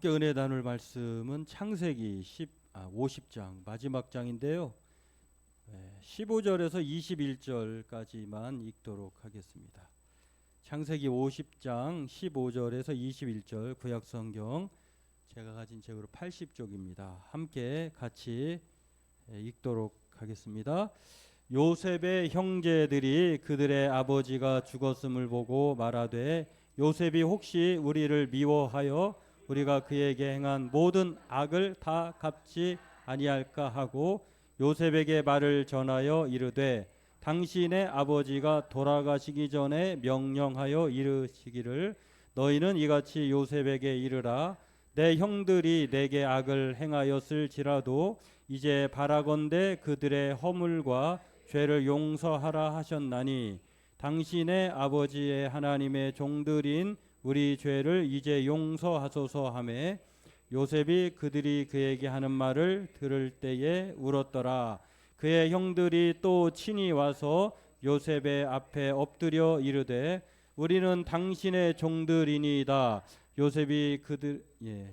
함께 은혜 나눌 말씀은 창세기 50장 마지막 장인데요. 15절에서 21절까지만 읽도록 하겠습니다. 창세기 50장 15절에서 21절 구약성경 제가 가진 책으로 80쪽입니다. 함께 같이 읽도록 하겠습니다. 요셉의 형제들이 그들의 아버지가 죽었음을 보고 말하되 요셉이 혹시 우리를 미워하여 우리가 그에게 행한 모든 악을 다 갚지 아니할까 하고 요셉에게 말을 전하여 이르되 당신의 아버지가 돌아가시기 전에 명령하여 이르시기를 너희는 이같이 요셉에게 이르라 내 형들이 내게 악을 행하였을지라도 이제 바라건대 그들의 허물과 죄를 용서하라 하셨나니 당신의 아버지의 하나님의 종들인 우리 죄를 이제 용서하소서 하매 요셉이 그들이 그에게 하는 말을 들을 때에 울었더라. 그의 형들이 또 친히 와서 요셉의 앞에 엎드려 이르되 우리는 당신의 종들이니이다. 요셉이 그들에게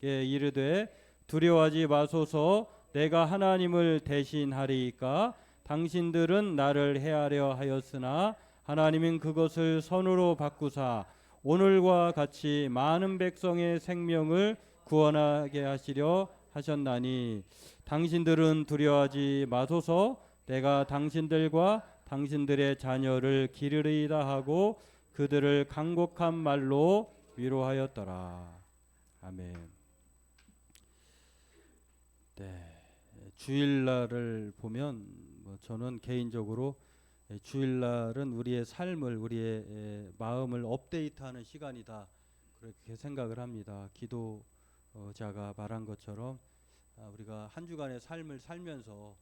이르되 두려워하지 마소서 내가 하나님을 대신하리이까 당신들은 나를 해하려 하였으나 하나님은 그것을 선으로 바꾸사 오늘과 같이 많은 백성의 생명을 구원하게 하시려 하셨나니 당신들은 두려워하지 마소서 내가 당신들과 당신들의 자녀를 기르리이다 하고 그들을 간곡한 말로 위로하였더라. 아멘. 주일날을 보면 저는 개인적으로 주일날은 우리의 삶을 우리의 마음을 업데이트하는 시간이다 그렇게 생각을 합니다. 기도자가 말한 것처럼 우리가 한 주간의 삶을 살면서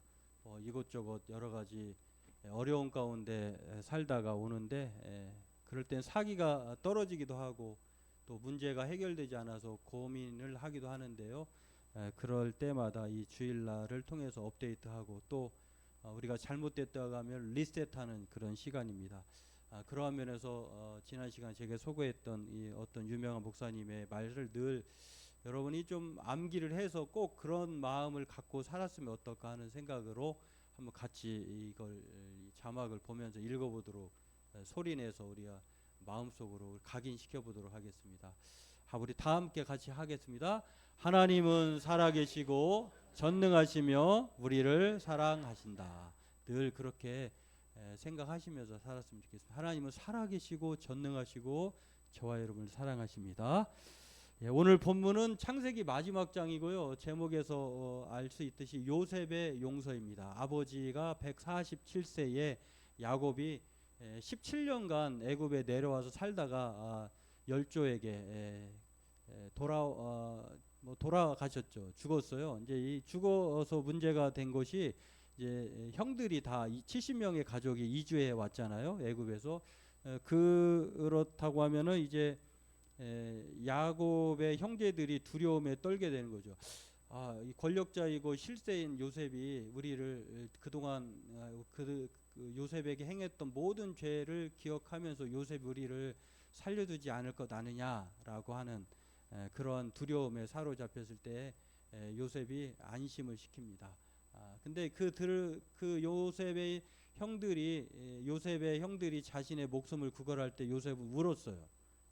이것저것 여러 가지 어려운 가운데 살다가 오는데 그럴 땐 사기가 떨어지기도 하고 또 문제가 해결되지 않아서 고민을 하기도 하는데요. 그럴 때마다 이 주일날을 통해서 업데이트하고 또 우리가 잘못됐다고 하면 리셋하는 그런 시간입니다. 그러한 면에서 지난 시간 제가 소개했던 이 어떤 유명한 목사님의 말을 늘 여러분이 좀 암기를 해서 꼭 그런 마음을 갖고 살았으면 어떨까 하는 생각으로 한번 같이 이걸 자막을 보면서 읽어보도록 소리내서 우리가 마음속으로 각인시켜 보도록 하겠습니다. 우리 다 함께 같이 하겠습니다. 하나님은 살아계시고 전능하시며 우리를 사랑하신다. 늘 그렇게 생각하시면서 살았으면 좋겠습니다. 하나님은 살아계시고 전능하시고 저와 여러분을 사랑하십니다. 오늘 본문은 창세기 마지막 장이고요. 제목에서 알 수 있듯이 요셉의 용서입니다. 아버지가 147세에 야곱이 17년간 애굽에 내려와서 살다가 열조에게 돌아가셨죠. 죽었어요. 이제 이 죽어서 문제가 된 것이 이제 형들이 다 70명의 가족이 이주해 왔잖아요. 애굽에서 그렇다고 하면은 이제 야곱의 형제들이 두려움에 떨게 되는 거죠. 이 권력자이고 실세인 요셉이 우리를 그동안 그 요셉에게 행했던 모든 죄를 기억하면서 요셉이 우리를 살려두지 않을 것 아느냐라고 하는 그런 두려움에 사로잡혔을 때 요셉이 안심을 시킵니다. 근데 그 요셉의 형들이 자신의 목숨을 구걸할 때 요셉은 울었어요.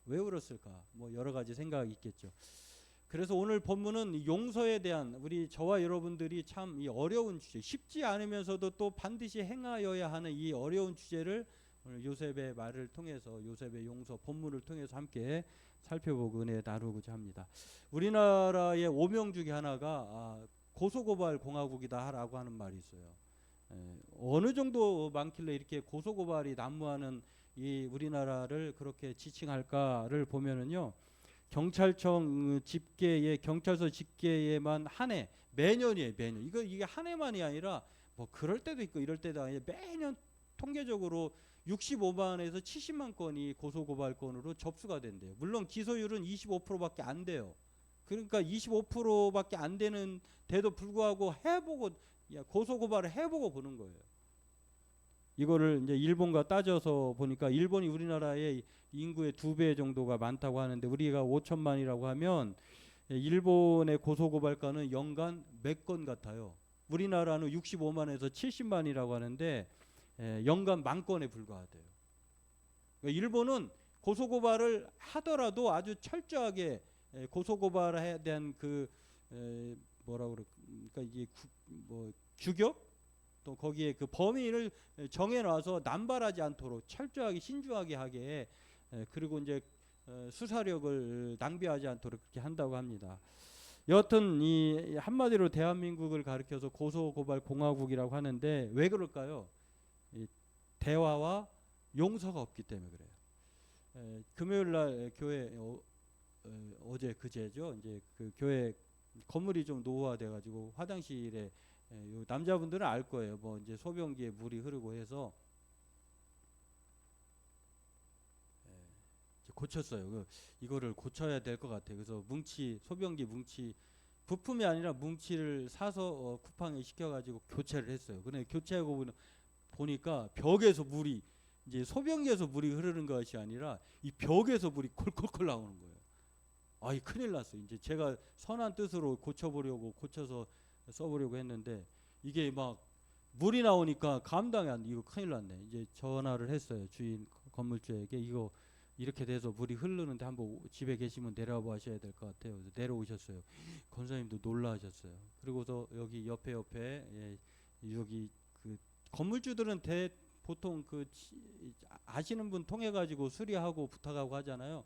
왜 울었을까? 여러 가지 생각이 있겠죠. 그래서 오늘 본문은 용서에 대한 우리 저와 여러분들이 참 이 어려운 주제, 쉽지 않으면서도 또 반드시 행하여야 하는 이 어려운 주제를 오늘 요셉의 말을 통해서 요셉의 용서 본문을 통해서 함께 살펴보고 은혜 나누고자 합니다. 우리나라의 오명 중에 하나가 고소고발 공화국이다라고 하는 말이 있어요. 어느 정도 많길래 이렇게 고소고발이 난무하는 이 우리나라를 그렇게 지칭할까를 보면은요. 경찰청 집계에 경찰서 집계에만 한 해 매년이에요. 매년 이게 한 해만이 아니라 그럴 때도 있고 이럴 때도 아니라 매년 통계적으로 65만에서 70만 건이 고소고발 건으로 접수가 된대요. 물론 기소율은 25%밖에 안 돼요. 그러니까 25%밖에 안 되는 데도 불구하고 고소고발을 해보고 보는 거예요. 이거를 이제 일본과 따져서 보니까 일본이 우리나라의 인구의 2배 정도가 많다고 하는데 우리가 5천만이라고 하면 일본의 고소고발가는 연간 몇 건 같아요. 우리나라는 65만에서 70만이라고 하는데 연간 10,000건에 불과하대요. 그러니까 일본은 고소고발을 하더라도 아주 철저하게 고소고발에 대한 그 뭐라 그럴까 이게 뭐 규격 또 거기에 그 범위를 정해놔서 남발하지 않도록 철저하게 신중하게 하게 그리고 이제 수사력을 낭비하지 않도록 그렇게 한다고 합니다. 여하튼 이 한마디로 대한민국을 가리켜서 고소고발 공화국이라고 하는데 왜 그럴까요? 이 대화와 용서가 없기 때문에 그래요. 금요일 날 교회 어제 그제죠. 이제 그 교회 건물이 좀 노후화돼 가지고 화장실에 남자분들은 알 거예요. 뭐 이제 소변기에 물이 흐르고 해서 고쳤어요. 이거를 고쳐야 될 것 같아요. 그래서 소변기 뭉치 부품이 아니라 뭉치를 사서 쿠팡에 시켜가지고 교체를 했어요. 근데 교체하고 보니까 벽에서 물이 이제 소변기에서 물이 흐르는 것이 아니라 이 벽에서 물이 콜콜콜 나오는 거예요. 아이 큰일 났어요. 이제 제가 선한 뜻으로 고쳐서 써보려고 했는데 이게 막 물이 나오니까 감당이 안 돼. 이거 큰일 났네. 이제 전화를 했어요. 주인 건물주에게 이거 이렇게 돼서 물이 흐르는데 한번 집에 계시면 내려와 보셔야 될 것 같아요. 그래서 내려오셨어요. 권사님도 놀라셨어요. 그리고서 여기 옆에 여기 그 건물주들은 보통 그 아시는 분 통해 가지고 수리하고 부탁하고 하잖아요.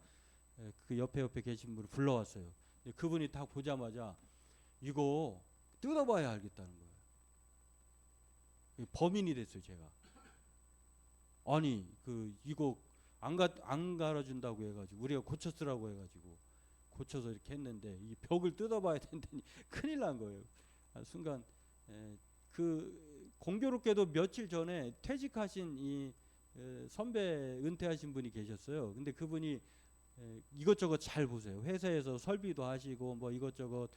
그 옆에 계신 분을 불러왔어요. 그분이 딱 보자마자 이거 뜯어봐야 알겠다는 거예요. 범인이 됐어요, 제가. 아니 이거 안 갈아준다고 해가지고 우리가 고쳐쓰라고 해가지고 고쳐서 이렇게 했는데 이 벽을 뜯어봐야 된다니 큰일 난 거예요. 순간 그 공교롭게도 며칠 전에 퇴직하신 이 선배 은퇴하신 분이 계셨어요. 근데 그분이 이것저것 잘 보세요. 회사에서 설비도 하시고 뭐 이것저것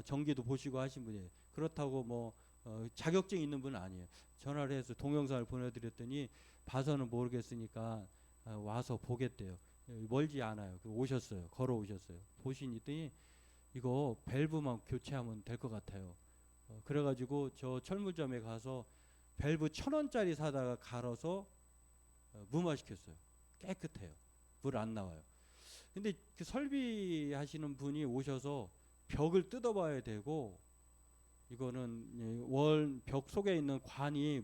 전기도 보시고 하신 분이에요. 그렇다고 뭐 자격증 있는 분은 아니에요. 전화를 해서 동영상을 보내드렸더니 봐서는 모르겠으니까 와서 보겠대요. 멀지 않아요. 오셨어요. 걸어오셨어요. 보시니 이거 밸브만 교체하면 될 것 같아요. 그래가지고 저 철물점에 가서 밸브 1,000원짜리 사다가 갈아서 무마시켰어요. 깨끗해요. 물 안 나와요. 근데 그 설비하시는 분이 오셔서 벽을 뜯어봐야 되고 이거는 벽 속에 있는 관이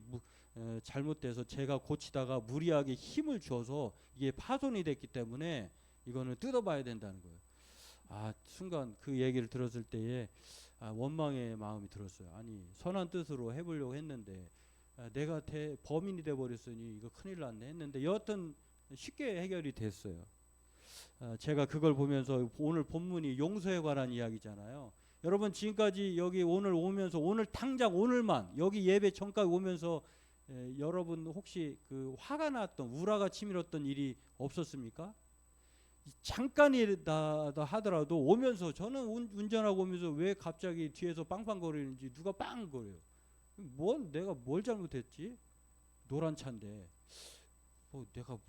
잘못돼서 제가 고치다가 무리하게 힘을 줘서 이게 파손이 됐기 때문에 이거는 뜯어봐야 된다는 거예요. 순간 그 얘기를 들었을 때에 원망의 마음이 들었어요. 아니 선한 뜻으로 해보려고 했는데 내가 범인이 돼버렸으니 이거 큰일 났네 했는데 여하튼 쉽게 해결이 됐어요. 제가 그걸 보면서 오늘 본문이 용서에 관한 이야기잖아요. 여러분 지금까지 여기 오늘 오면서 오늘 당장 오늘만 여기 예배 전까지 오면서 여러분 혹시 그 화가 났던 우라가 치밀었던 일이 없었습니까? 잠깐이다 하더라도 오면서 저는 운전하고 오면서 왜 갑자기 뒤에서 빵빵거리는지 누가 빵거려요. 내가 뭘 잘못했지? 노란 차인데 내가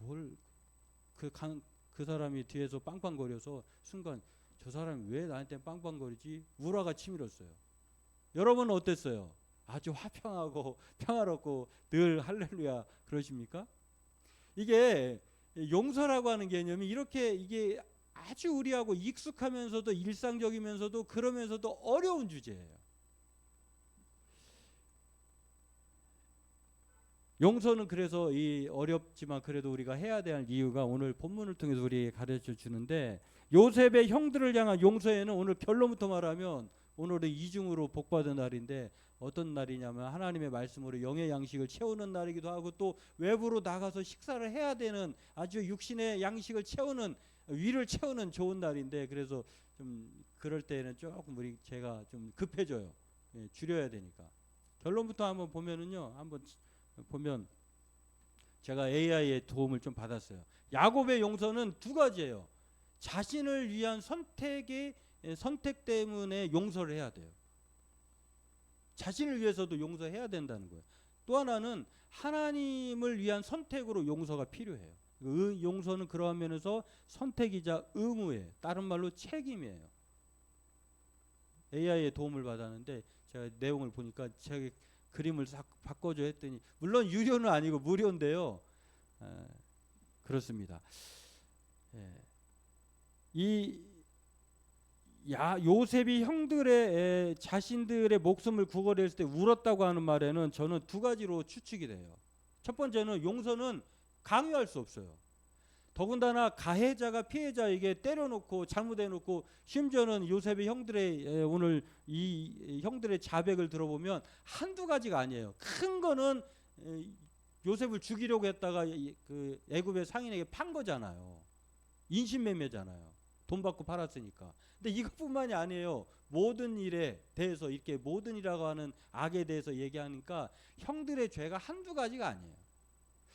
그 사람이 뒤에서 빵빵거려서 순간 저 사람이 왜 나한테 빵빵거리지? 우라가 치밀었어요. 여러분은 어땠어요? 아주 화평하고 평화롭고 늘 할렐루야 그러십니까? 이게 용서라고 하는 개념이 이게 아주 우리하고 익숙하면서도 일상적이면서도 그러면서도 어려운 주제예요. 용서는 그래서 이 어렵지만 그래도 우리가 해야 될 이유가 오늘 본문을 통해서 우리에게 가르쳐 주는데 요셉의 형들을 향한 용서에는 오늘 결론부터 말하면 오늘은 이중으로 복받은 날인데 어떤 날이냐면 하나님의 말씀으로 영의 양식을 채우는 날이기도 하고 또 외부로 나가서 식사를 해야 되는 아주 육신의 양식을 채우는 위를 채우는 좋은 날인데 그래서 좀 그럴 때에는 조금 제가 좀 급해져요. 줄여야 되니까. 결론부터 한번 보면 제가 AI의 도움을 좀 받았어요. 야곱의 용서는 두 가지예요. 자신을 위한 선택 때문에 용서를 해야 돼요. 자신을 위해서도 용서해야 된다는 거예요. 또 하나는 하나님을 위한 선택으로 용서가 필요해요. 용서는 그러한 면에서 선택이자 의무예요. 다른 말로 책임이에요. AI의 도움을 받았는데 제가 내용을 보니까 제 그림을 싹 바꿔줘 했더니 물론 유료는 아니고 무료인데요. 그렇습니다. 이 요셉이 형들의 자신들의 목숨을 구걸했을 때 울었다고 하는 말에는 저는 두 가지로 추측이 돼요. 첫 번째는 용서는 강요할 수 없어요. 더군다나 가해자가 피해자에게 때려놓고 잘못해놓고 심지어는 요셉의 형들의 오늘 이 형들의 자백을 들어보면 한두 가지가 아니에요. 큰 거는 요셉을 죽이려고 했다가 그 애굽의 상인에게 판 거잖아요. 인신매매잖아요. 돈 받고 팔았으니까. 근데 이것뿐만이 아니에요. 모든 일에 대해서 이렇게 모든 일이라고 하는 악에 대해서 얘기하니까 형들의 죄가 한두 가지가 아니에요.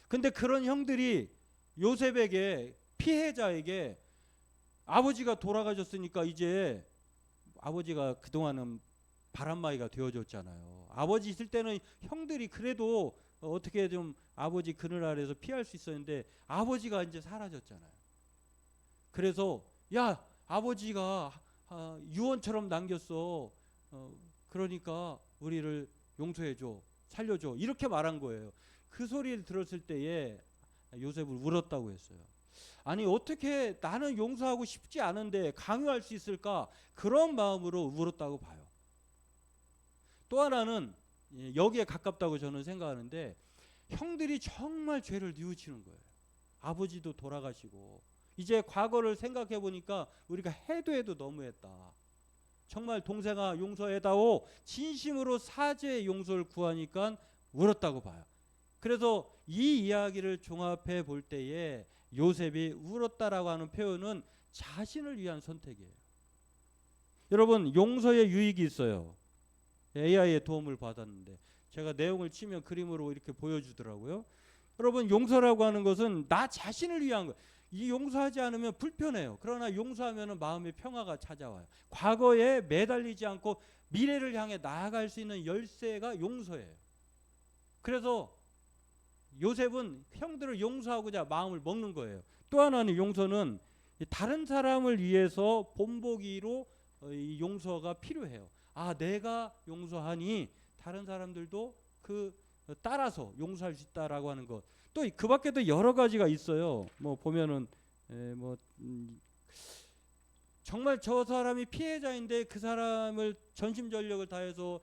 근데 그런 형들이 요셉에게 피해자에게 아버지가 돌아가셨으니까 이제 아버지가 그동안은 바람막이가 되어줬잖아요. 아버지 있을 때는 형들이 그래도 어떻게 좀 아버지 그늘 아래에서 피할 수 있었는데 아버지가 이제 사라졌잖아요. 그래서 야 아버지가 유언처럼 남겼어. 그러니까 우리를 용서해줘, 살려줘 이렇게 말한 거예요. 그 소리를 들었을 때에 요셉을 울었다고 했어요. 아니 어떻게 나는 용서하고 싶지 않은데 강요할 수 있을까? 그런 마음으로 울었다고 봐요. 또 하나는 여기에 가깝다고 저는 생각하는데 형들이 정말 죄를 뉘우치는 거예요. 아버지도 돌아가시고 이제 과거를 생각해 보니까 우리가 해도 너무했다. 정말 동생아 용서해다오 진심으로 사죄의 용서를 구하니까 울었다고 봐요. 그래서 이 이야기를 종합해 볼 때에 요셉이 울었다라고 하는 표현은 자신을 위한 선택이에요. 여러분 용서의 유익이 있어요. AI의 도움을 받았는데 제가 내용을 치면 그림으로 이렇게 보여주더라고요. 여러분 용서라고 하는 것은 나 자신을 위한 거예요. 이 용서하지 않으면 불편해요. 그러나 용서하면 마음의 평화가 찾아와요. 과거에 매달리지 않고 미래를 향해 나아갈 수 있는 열쇠가 용서예요. 그래서 요셉은 형들을 용서하고자 마음을 먹는 거예요. 또 하나는 용서는 다른 사람을 위해서 본보기로 이 용서가 필요해요. 아 내가 용서하니 다른 사람들도 그 따라서 용서할 수 있다라고 하는 것. 또 그 밖에도 여러 가지가 있어요. 뭐 보면은 정말 저 사람이 피해자인데 그 사람을 전심전력을 다해서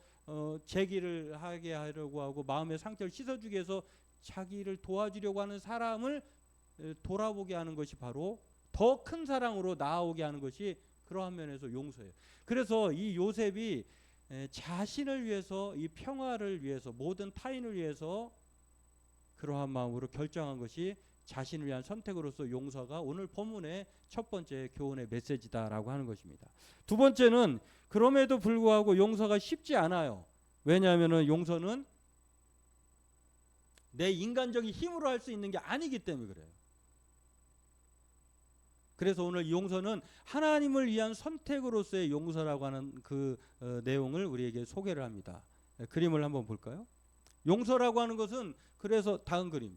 제기를 하게 하려고 하고 마음의 상처를 씻어주기 위해서 자기를 도와주려고 하는 사람을 돌아보게 하는 것이 바로 더 큰 사랑으로 나아오게 하는 것이 그러한 면에서 용서예요. 그래서 이 요셉이 자신을 위해서 이 평화를 위해서 모든 타인을 위해서 그러한 마음으로 결정한 것이 자신을 위한 선택으로서 용서가 오늘 본문의 첫 번째 교훈의 메시지다라고 하는 것입니다. 두 번째는 그럼에도 불구하고 용서가 쉽지 않아요. 왜냐하면 용서는 내 인간적인 힘으로 할 수 있는 게 아니기 때문에 그래요. 그래서 오늘 용서는 하나님을 위한 선택으로서의 용서라고 하는 그 내용을 우리에게 소개를 합니다. 그림을 한번 볼까요? 용서라고 하는 것은 그래서 다음 그림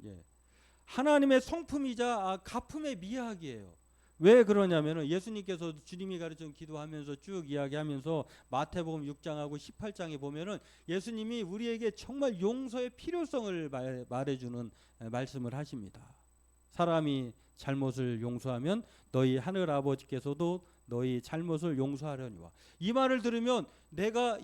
하나님의 성품이자 가품의 미학이에요. 왜 그러냐면 예수님께서 주님이 가르쳐 기도하면서 쭉 이야기하면서 마태복음 6장하고 18장에 보면은 예수님이 우리에게 정말 용서의 필요성을 말해주는 말씀을 하십니다. 사람이 잘못을 용서하면 너희 하늘 아버지께서도 너희 잘못을 용서하려니와. 이 말을 들으면 내가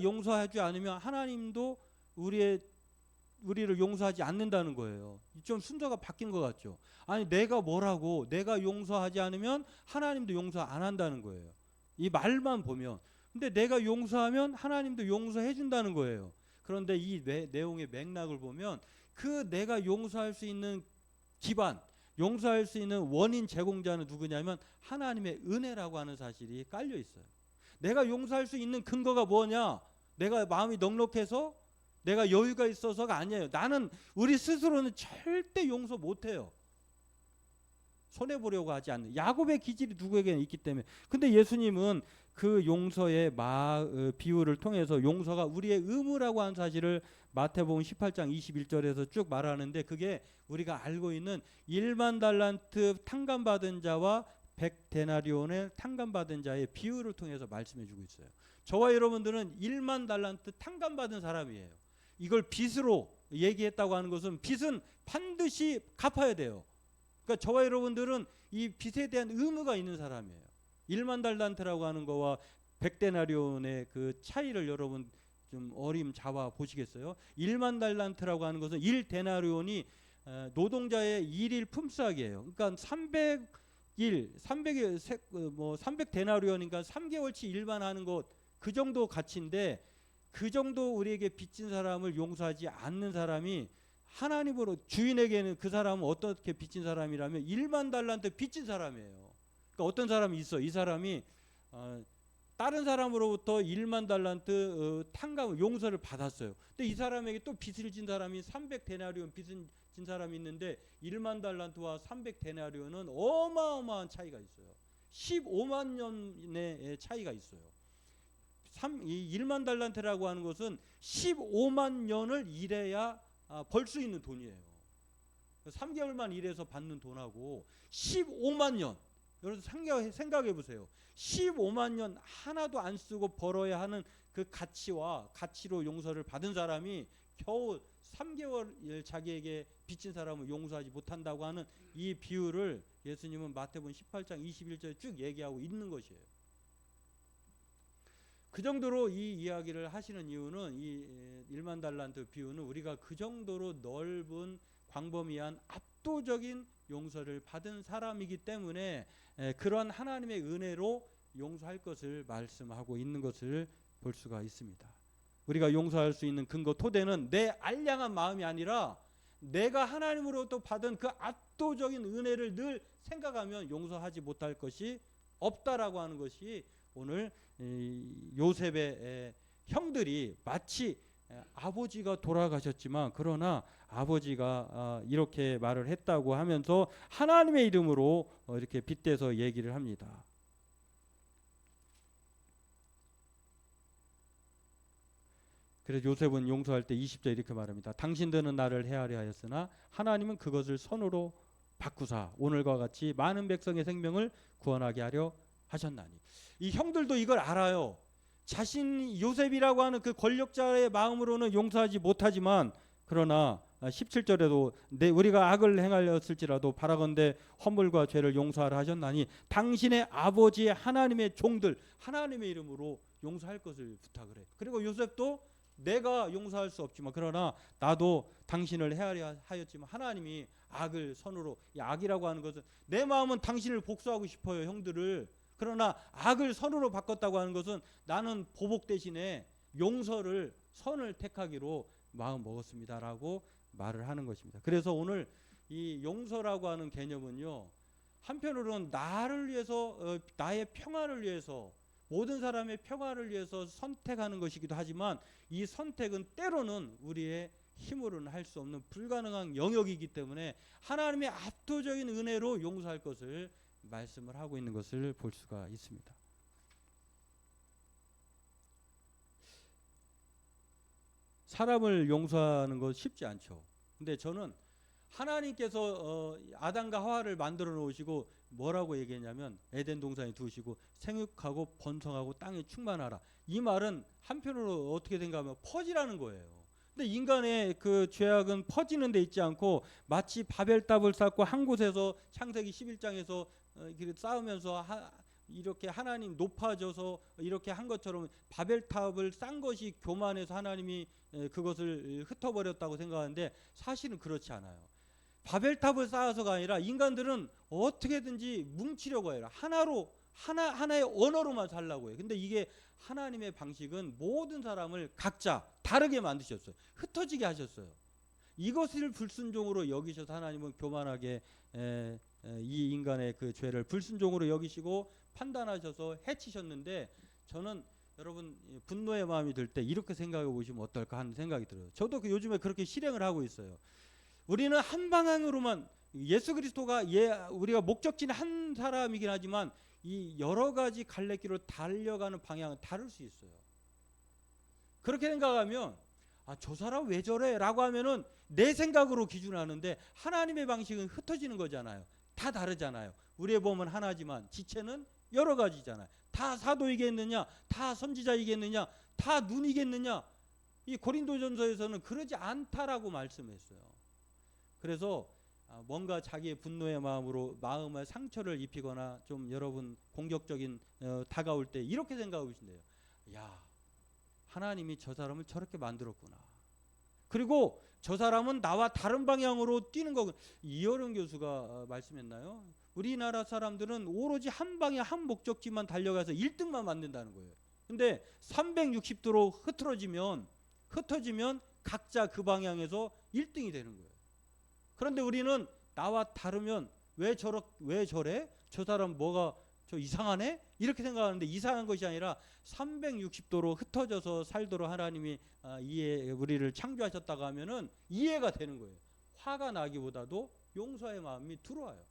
용서하지 않으면 하나님도 우리를 용서하지 않는다는 거예요. 좀 순서가 바뀐 것 같죠. 아니 내가 뭐라고 내가 용서하지 않으면 하나님도 용서 안 한다는 거예요. 이 말만 보면. 근데 내가 용서하면 하나님도 용서해 준다는 거예요. 그런데 이 내용의 맥락을 보면 그 내가 용서할 수 있는 기반, 용서할 수 있는 원인 제공자는 누구냐면 하나님의 은혜라고 하는 사실이 깔려 있어요. 내가 용서할 수 있는 근거가 뭐냐? 내가 마음이 넉넉해서 내가 여유가 있어서가 아니에요. 나는 우리 스스로는 절대 용서 못해요. 손해보려고 하지 않는 야곱의 기질이 누구에게는 있기 때문에. 근데 예수님은 그 용서의 비유를 통해서 용서가 우리의 의무라고 하는 사실을 마태복음 18장 21절에서 쭉 말하는데 그게 우리가 알고 있는 1만 달란트 탕감받은 자와 100데나리온의 탕감받은 자의 비유를 통해서 말씀해 주고 있어요. 저와 여러분들은 1만 달란트 탕감받은 사람이에요. 이걸 빚으로 얘기했다고 하는 것은 빚은 반드시 갚아야 돼요. 그러니까 저와 여러분들은 이 빚에 대한 의무가 있는 사람이에요. 1만 달란트라고 하는 거와 100데나리온의 그 차이를 여러분 좀 어림잡아 보시겠어요? 1만 달란트라고 하는 것은 1데나리온이 노동자의 일일 품삯이에요. 그러니까 300데나리온이니까 3개월치 일만 하는 것, 그 정도 가치인데, 그 정도 우리에게 빚진 사람을 용서하지 않는 사람이 하나님으로, 주인에게는 그 사람은 어떻게 빚진 사람이라면 1만 달란트 빚진 사람이에요. 그러니까 어떤 사람이 있어. 이 사람이 다른 사람으로부터 1만 달란트 탕감 용서를 받았어요. 근데 이 사람에게 또 빚을 진 사람이 300데나리온 빚을 진 사람이 있는데 1만 달란트와 300데나리온은 어마어마한 차이가 있어요. 15만 년의 차이가 있어요. 이 1만 달란트라고 하는 것은 15만 년을 일해야 벌 수 있는 돈이에요. 3개월만 일해서 받는 돈하고 15만 년, 여러분 생각해 보세요. 15만 년 하나도 안 쓰고 벌어야 하는 그 가치로 용서를 받은 사람이 겨우 3개월 자기에게 빚진 사람을 용서하지 못한다고 하는 이 비유를 예수님은 마태복음 18장 21절에 쭉 얘기하고 있는 것이에요. 그 정도로 이 이야기를 하시는 이유는, 이 1만 달란트 비유는 우리가 그 정도로 넓은 광범위한 압도적인 용서를 받은 사람이기 때문에 그런 하나님의 은혜로 용서할 것을 말씀하고 있는 것을 볼 수가 있습니다. 우리가 용서할 수 있는 근거 토대는 내 알량한 마음이 아니라 내가 하나님으로부터 받은 그 압도적인 은혜를 늘 생각하면 용서하지 못할 것이 없다라고 하는 것이 오늘 요셉의 형들이 마치 아버지가 돌아가셨지만 그러나 아버지가 이렇게 말을 했다고 하면서 하나님의 이름으로 이렇게 빗대서 얘기를 합니다. 그래서 요셉은 용서할 때 20절 이렇게 말합니다. 당신들은 나를 해하려 하였으나 하나님은 그것을 선으로 바꾸사 오늘과 같이 많은 백성의 생명을 구원하게 하려 하셨나니. 이 형들도 이걸 알아요. 자신 요셉이라고 하는 그 권력자의 마음으로는 용서하지 못하지만, 그러나 17절에도 우리가 악을 행하였을지라도 바라건대 허물과 죄를 용서하라 하셨나니 당신의 아버지 하나님의 종들 하나님의 이름으로 용서할 것을 부탁을 해요. 그리고 요셉도 내가 용서할 수 없지만 그러나 나도 당신을 헤아려 하였지만 하나님이 악을 선으로, 이 악이라고 하는 것은 내 마음은 당신을 복수하고 싶어요, 형들을. 그러나 악을 선으로 바꿨다고 하는 것은 나는 보복 대신에 용서를, 선을 택하기로 마음 먹었습니다라고 말을 하는 것입니다. 그래서 오늘 이 용서라고 하는 개념은요, 한편으로는 나를 위해서, 나의 평화를 위해서, 모든 사람의 평화를 위해서 선택하는 것이기도 하지만 이 선택은 때로는 우리의 힘으로는 할 수 없는 불가능한 영역이기 때문에 하나님의 압도적인 은혜로 용서할 것을 말씀을 하고 있는 것을 볼 수가 있습니다. 사람을 용서하는 것 쉽지 않죠. 근데 저는 하나님께서 아담과 하와를 만들어 놓으시고 뭐라고 얘기했냐면 에덴 동산에 두시고 생육하고 번성하고 땅에 충만하라. 이 말은 한편으로 어떻게 생각하면 퍼지라는 거예요. 근데 인간의 그 죄악은 퍼지는 데 있지 않고 마치 바벨탑을 쌓고 한 곳에서 창세기 11장에서 쌓으면서 이렇게 하나님 높아져서 이렇게 한 것처럼 바벨탑을 쌓은 것이 교만해서 하나님이 그것을 흩어버렸다고 생각하는데 사실은 그렇지 않아요. 바벨탑을 쌓아서가 아니라 인간들은 어떻게든지 뭉치려고 해요. 하나의 언어로만 살라고 해요. 근데 이게 하나님의 방식은 모든 사람을 각자 다르게 만드셨어요. 흩어지게 하셨어요. 이것을 불순종으로 여기셔서 하나님은 교만하게 이 인간의 그 죄를 불순종으로 여기시고 판단하셔서 해치셨는데, 저는 여러분 분노의 마음이 들 때 이렇게 생각해 보시면 어떨까 하는 생각이 들어요. 저도 요즘에 그렇게 실행을 하고 있어요. 우리는 한 방향으로만, 예수 그리스도가 우리가 목적지는 한 사람이긴 하지만 이 여러 가지 갈래길로 달려가는 방향은 다를 수 있어요. 그렇게 생각하면 저 사람 왜 저래? 라고 하면은 내 생각으로 기준하는데 하나님의 방식은 흩어지는 거잖아요. 다 다르잖아요. 우리의 몸은 하나지만 지체는 여러 가지잖아요. 다 사도이겠느냐? 다 선지자이겠느냐? 다 눈이겠느냐? 이 고린도전서에서는 그러지 않다라고 말씀했어요. 그래서 뭔가 자기의 분노의 마음에 상처를 입히거나 좀 여러분 공격적인 다가올 때 이렇게 생각하고 계신대요. 야, 하나님이 저 사람을 저렇게 만들었구나. 그리고 저 사람은 나와 다른 방향으로 뛰는 거고. 이어령 교수가 말씀했나요? 우리나라 사람들은 오로지 한 방에 한 목적지만 달려가서 1등만 만든다는 거예요. 근데 360도로 흩어지면 각자 그 방향에서 1등이 되는 거예요. 그런데 우리는 나와 다르면 왜 저래? 저 사람 뭐가 저 이상하네? 이렇게 생각하는데 이상한 것이 아니라 360도로 흩어져서 살도록 하나님이 우리를 창조하셨다고 하면은 이해가 되는 거예요. 화가 나기보다도 용서의 마음이 들어와요.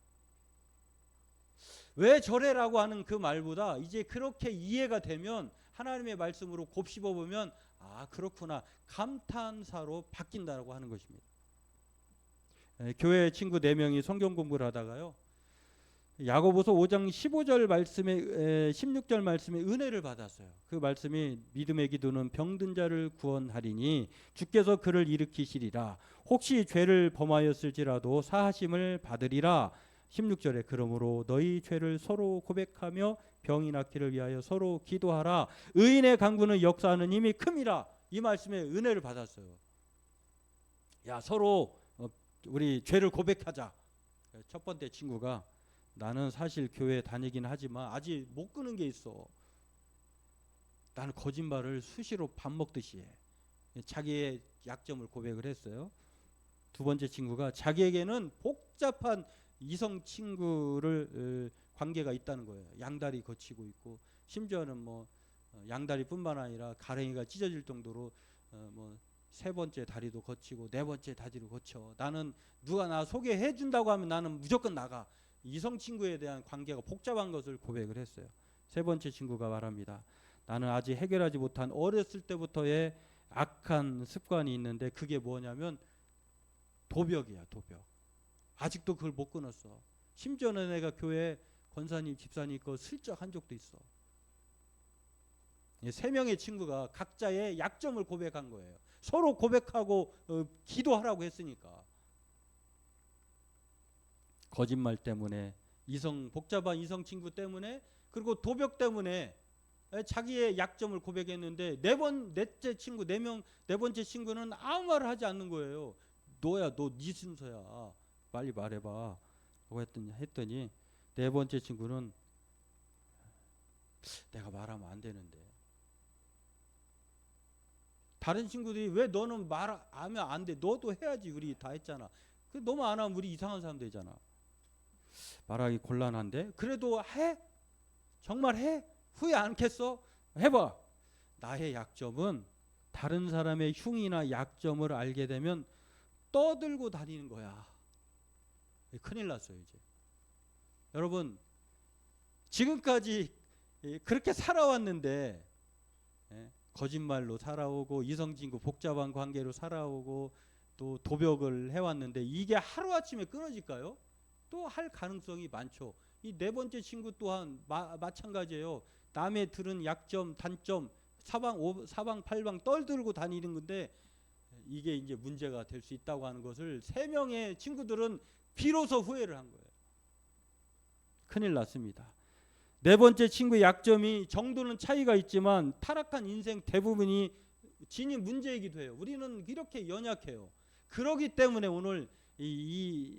왜 저래라고 하는 그 말보다 이제 그렇게 이해가 되면 하나님의 말씀으로 곱씹어 보면 그렇구나, 감탄사로 바뀐다고 하는 것입니다. 교회 친구 4명이 성경 공부를 하다가요, 야고보서 5장 15절 말씀에 16절 말씀에 은혜를 받았어요. 그 말씀이 믿음의 기도는 병든 자를 구원하리니 주께서 그를 일으키시리라. 혹시 죄를 범하였을지라도 사하심을 받으리라. 16절에 그러므로 너희 죄를 서로 고백하며 병이 낫기를 위하여 서로 기도하라. 의인의 간구는 역사하는 힘이 큼이라. 이 말씀에 은혜를 받았어요. 야, 서로 우리 죄를 고백하자. 첫 번째 친구가 나는 사실 교회 다니긴 하지만 아직 못 끄는 게 있어. 나는 거짓말을 수시로 밥 먹듯이 해. 자기의 약점을 고백을 했어요. 두 번째 친구가 자기에게는 복잡한 이성 친구를 관계가 있다는 거예요. 양다리 거치고 있고 심지어는 뭐 양다리뿐만 아니라 가랭이가 찢어질 정도로 뭐 3번째 다리도 거치고 4번째 다리도 거쳐. 나는 누가 나 소개해 준다고 하면 나는 무조건 나가. 이성 친구에 대한 관계가 복잡한 것을 고백을 했어요. 3번째 친구가 말합니다. 나는 아직 해결하지 못한 어렸을 때부터의 악한 습관이 있는데 그게 뭐냐면 도벽이야, 도벽. 아직도 그걸 못 끊었어. 심지어는 내가 교회 권사님, 집사님 거 슬쩍 한 적도 있어. 3명의 친구가 각자의 약점을 고백한 거예요. 서로 고백하고 기도하라고 했으니까. 거짓말 때문에, 복잡한 이성 친구 때문에, 그리고 도벽 때문에 자기의 약점을 고백했는데 네 번째 친구는 아무 말을 하지 않는 거예요. 너 네 순서야. 빨리 말해봐. 했더니 4번째 친구는 내가 말하면 안 되는데. 다른 친구들이 왜 너는 말하면 안 돼? 너도 해야지. 우리 다 했잖아. 너무 안 하면 우리 이상한 사람 되잖아. 말하기 곤란한데 그래도 해? 정말 해? 후회 않겠어? 해봐. 나의 약점은 다른 사람의 흉이나 약점을 알게 되면 떠들고 다니는 거야. 큰일 났어요 이제. 여러분 지금까지 그렇게 살아왔는데 거짓말로 살아오고 이성친구 복잡한 관계로 살아오고 또 도벽을 해왔는데 이게 하루아침에 끊어질까요? 또 할 가능성이 많죠. 이 4번째 친구 또한 마찬가지예요. 남의 들은 약점, 단점, 사방팔방 떨들고 다니는 건데 이게 이제 문제가 될 수 있다고 하는 것을 3명의 친구들은 비로소 후회를 한 거예요. 큰일 났습니다. 4번째 친구의 약점이 정도는 차이가 있지만 타락한 인생 대부분이 지닌 문제이기도 해요. 우리는 이렇게 연약해요. 그렇기 때문에 오늘 이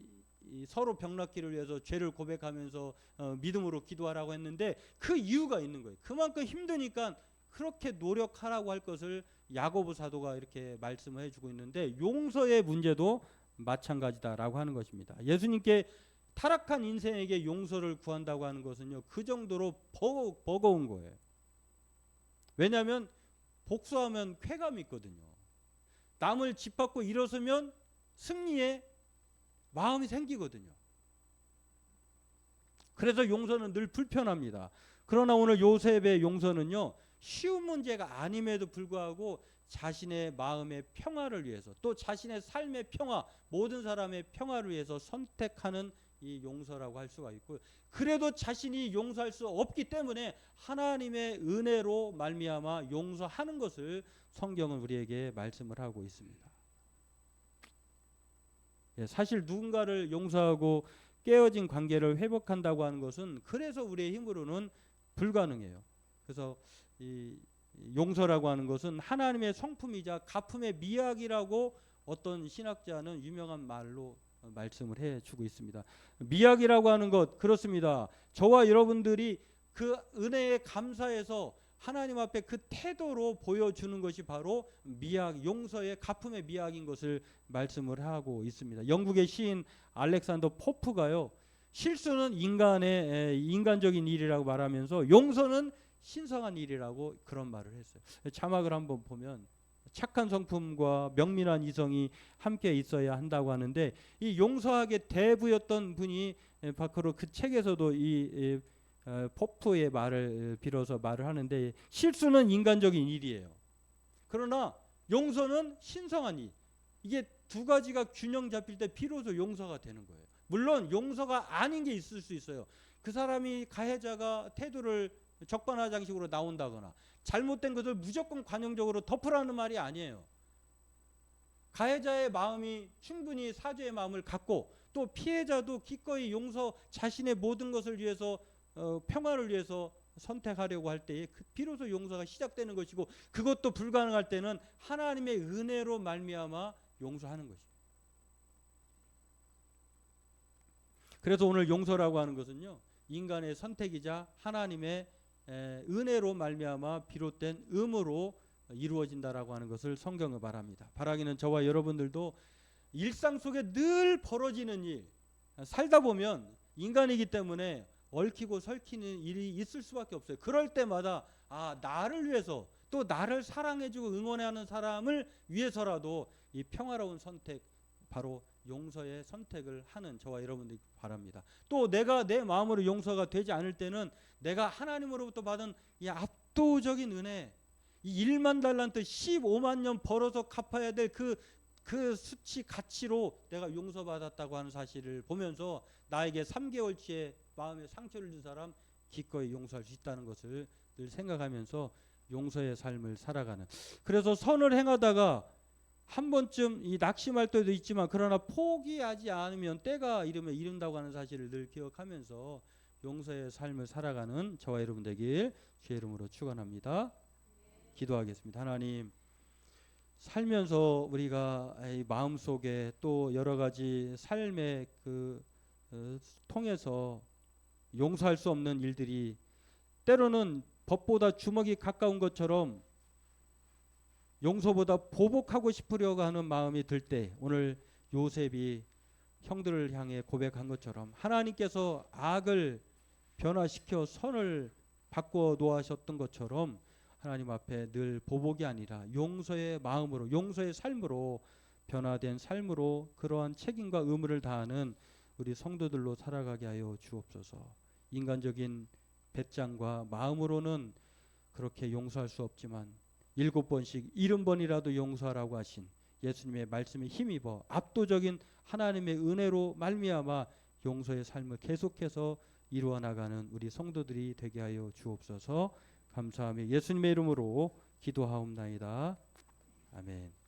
서로 병낫기를 위해서 죄를 고백하면서 믿음으로 기도하라고 했는데 그 이유가 있는 거예요. 그만큼 힘드니까 그렇게 노력하라고 할 것을 야고보 사도가 이렇게 말씀을 해주고 있는데 용서의 문제도 마찬가지다라고 하는 것입니다. 예수님께 타락한 인생에게 용서를 구한다고 하는 것은요, 그 정도로 버거운 거예요. 왜냐하면 복수하면 쾌감이 있거든요. 남을 짓밟고 일어서면 승리의 마음이 생기거든요. 그래서 용서는 늘 불편합니다. 그러나 오늘 요셉의 용서는요, 쉬운 문제가 아님에도 불구하고 자신의 마음의 평화를 위해서 또 자신의 삶의 평화, 모든 사람의 평화를 위해서 선택하는 이 용서라고 할 수가 있고, 그래도 자신이 용서할 수 없기 때문에 하나님의 은혜로 말미암아 용서하는 것을 성경은 우리에게 말씀을 하고 있습니다. 사실 누군가를 용서하고 깨어진 관계를 회복한다고 하는 것은 그래서 우리의 힘으로는 불가능해요. 그래서 이 용서라고 하는 것은 하나님의 성품이자 가품의 미학이라고 어떤 신학자는 유명한 말로 말씀을 해주고 있습니다. 미학이라고 하는 것, 그렇습니다. 저와 여러분들이 그 은혜에 감사해서 하나님 앞에 그 태도로 보여주는 것이 바로 미학, 용서의 가품의 미학인 것을 말씀을 하고 있습니다. 영국의 시인 알렉산더 포프가요, 실수는 인간적인 일이라고 말하면서 용서는 신성한 일이라고 그런 말을 했어요. 자막을 한번 보면 착한 성품과 명민한 이성이 함께 있어야 한다고 하는데, 이 용서하게 대부였던 분이 바로 그 책에서도 이 포프의 말을 빌어서 말을 하는데, 실수는 인간적인 일이에요. 그러나 용서는 신성한 일. 이게 두 가지가 균형 잡힐 때 비로소 용서가 되는 거예요. 물론 용서가 아닌 게 있을 수 있어요. 그 사람이 가해자가 태도를 적반하장식으로 나온다거나 잘못된 것을 무조건 관용적으로 덮으라는 말이 아니에요. 가해자의 마음이 충분히 사죄의 마음을 갖고 또 피해자도 기꺼이 용서, 자신의 모든 것을 위해서 평화를 위해서 선택하려고 할 때에 비로소 용서가 시작되는 것이고, 그것도 불가능할 때는 하나님의 은혜로 말미암아 용서하는 것이에요. 그래서 오늘 용서라고 하는 것은요, 인간의 선택이자 하나님의 은혜로 말미암아 비롯된 의무로 이루어진다라고 하는 것을 성경은 말합니다. 바라기는 저와 여러분들도 일상 속에 늘 벌어지는 일, 살다 보면 인간이기 때문에 얽히고 설키는 일이 있을 수밖에 없어요. 그럴 때마다 나를 위해서, 또 나를 사랑해주고 응원하는 사람을 위해서라도 이 평화로운 선택, 바로 용서의 선택을 하는 저와 여러분들이 바랍니다. 또 내가 내 마음으로 용서가 되지 않을 때는 내가 하나님으로부터 받은 이 압도적인 은혜, 이 1만 달란트 15만 년 벌어서 갚아야 될 그 수치 가치로 내가 용서받았다고 하는 사실을 보면서 나에게 3개월치의 마음에 상처를 준 사람 기꺼이 용서할 수 있다는 것을 늘 생각하면서 용서의 삶을 살아가는, 그래서 선을 행하다가 한 번쯤 이 낙심할 때도 있지만 그러나 포기하지 않으면 때가 이르면 이른다고 하는 사실을 늘 기억하면서 용서의 삶을 살아가는 저와 여러분 되길 주의 이름으로 축원합니다. 기도하겠습니다. 하나님, 살면서 우리가 마음속에 또 여러 가지 삶의 통해서 용서할 수 없는 일들이 때로는 법보다 주먹이 가까운 것처럼 용서보다 보복하고 싶으려고 하는 마음이 들 때, 오늘 요셉이 형들을 향해 고백한 것처럼 하나님께서 악을 변화시켜 선을 바꿔 놓으셨던 것처럼 하나님 앞에 늘 보복이 아니라 용서의 마음으로, 용서의 삶으로 변화된 삶으로 그러한 책임과 의무를 다하는 우리 성도들로 살아가게 하여 주옵소서. 인간적인 배짱과 마음으로는 그렇게 용서할 수 없지만 7번씩 70번이라도 용서하라고 하신 예수님의 말씀에 힘입어 압도적인 하나님의 은혜로 말미암아 용서의 삶을 계속해서 이루어 나가는 우리 성도들이 되게 하여 주옵소서. 감사하며 예수님의 이름으로 기도하옵나이다. 아멘.